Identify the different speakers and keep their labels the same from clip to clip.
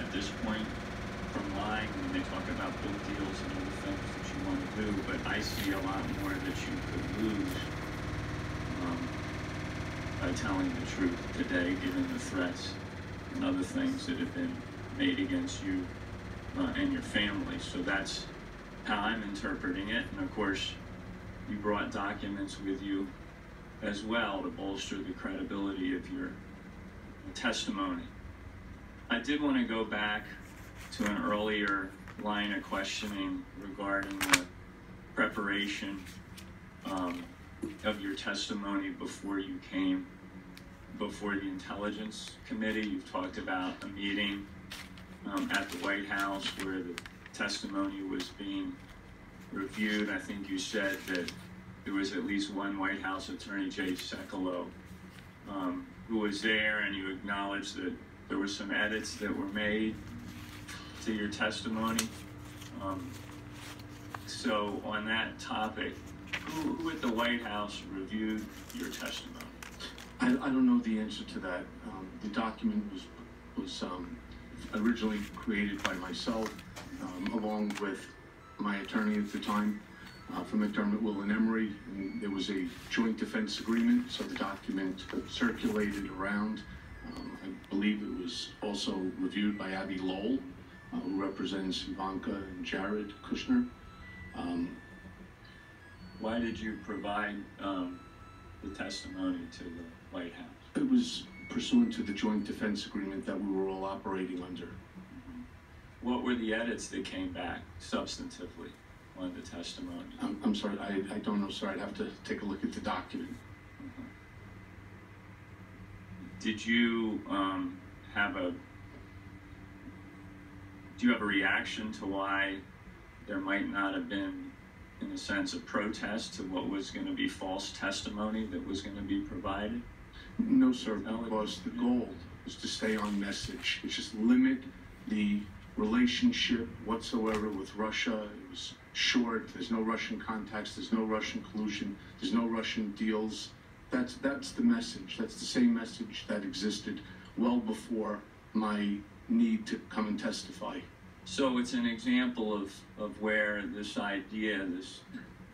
Speaker 1: at this point from lying. I mean, they talk about book deals and other things that you want to do, but I see a lot more that you could lose by telling the truth today, given the threats and other things that have been made against you and your family. So that's how I'm interpreting it. And of course, you brought documents with you as well to bolster the credibility of your testimony. I did want to go back to an earlier line of questioning regarding the preparation of your testimony before you came before the Intelligence Committee. You've talked about a meeting at the White House where the testimony was being reviewed. I think you said that there was at least one White House attorney, Jay Sekulow, who was there, and you acknowledged that there were some edits that were made to your testimony. So on that topic, who at the White House reviewed your testimony?
Speaker 2: I don't know the answer to that. The document was originally created by myself, along with my attorney at the time, from McDermott, Will and Emery. And there was a joint defense agreement, so the document circulated around. I believe it was also reviewed by Abby Lowell, who represents Ivanka and Jared Kushner.
Speaker 1: Why did you provide the testimony to the White House?
Speaker 2: It was pursuant to the joint defense agreement that we were all operating under.
Speaker 1: Mm-hmm. What were the edits that came back substantively on the testimony?
Speaker 2: I'm sorry, I don't know, sir. I'd have to take a look at the document.
Speaker 1: Mm-hmm. Did you have a reaction to why there might not have been, in a sense, a protest to what was going to be false testimony that was going to be provided?
Speaker 2: No, sir, because the goal is to stay on message. It's just limit the relationship whatsoever with Russia. It was short. There's no Russian contacts. There's no Russian collusion. There's no Russian deals. That's the message. That's the same message that existed well before my need to come and testify.
Speaker 1: So it's an example of where this idea,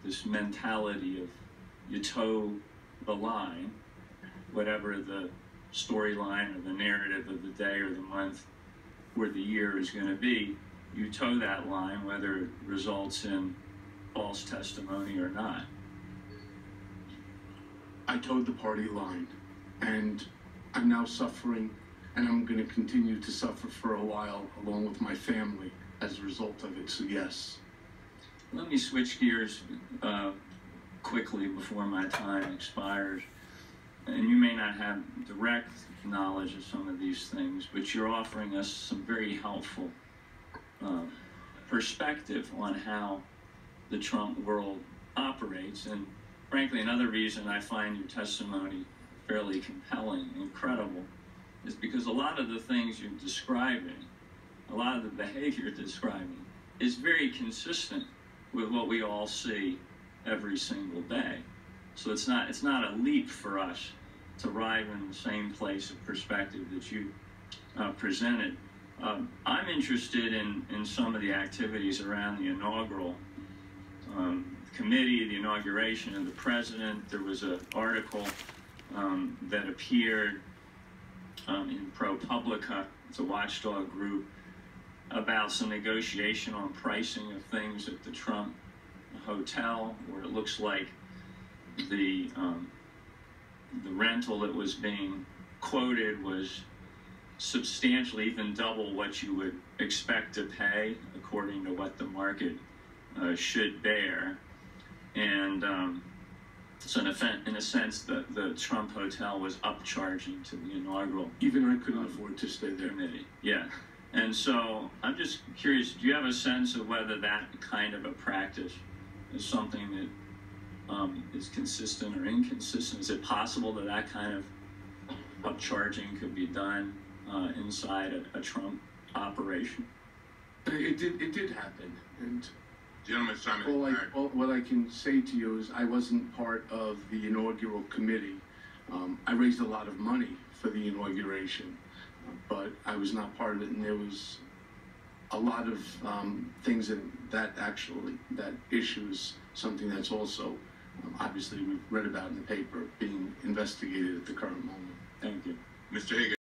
Speaker 1: this mentality of you toe the line, whatever the storyline or the narrative of the day or the month or the year is going to be, you toe that line whether it results in false testimony or not.
Speaker 2: I towed the party line, and I'm now suffering, and I'm going to continue to suffer for a while along with my family as a result of it, so yes.
Speaker 1: Let me switch gears quickly before my time expires. And you may not have direct knowledge of some of these things, but you're offering us some very helpful perspective on how the Trump world operates. And frankly, another reason I find your testimony fairly compelling and credible is because a lot of the things you're describing, a lot of the behavior you're describing, is very consistent with what we all see every single day. So it's not a leap for us to arrive in the same place of perspective that you presented. I'm interested in some of the activities around the inaugural committee, the inauguration of the president. There was an article that appeared in ProPublica, it's a watchdog group, about some negotiation on pricing of things at the Trump hotel, where it looks like the rental that was being quoted was substantially, even double what you would expect to pay according to what the market should bear. And so in a sense, the Trump hotel was upcharging to the inaugural.
Speaker 2: Even I couldn't afford to stay there.
Speaker 1: Committee. Yeah. And so I'm just curious, do you have a sense of whether that kind of a practice is something that is consistent or inconsistent? Is it possible that that kind of upcharging could be done inside a Trump operation?
Speaker 2: It did happen, and
Speaker 3: Gentleman's time
Speaker 2: what I can say to you is I wasn't part of the inaugural committee. I raised a lot of money for the inauguration, but I was not part of it, and there was a lot of things that issue is something that's also obviously we've read about in the paper being investigated at the current moment.
Speaker 1: Thank you.
Speaker 3: Mr. Higgins.